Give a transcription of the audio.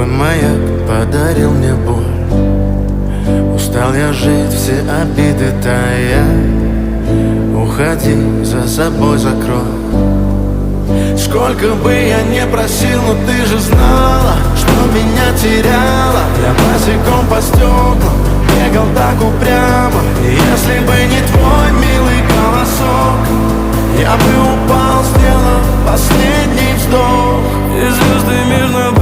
маяк подарил мне боль. Устал я жить, все обиды тая. Уходи, за собой закрой. Сколько бы я не просил, но ты же знала, что меня теряла. Я босиком по стеклам бегал так упрямо. И если бы не твой милый голосок, я бы упал, сделав последний вздох. И звезды мирно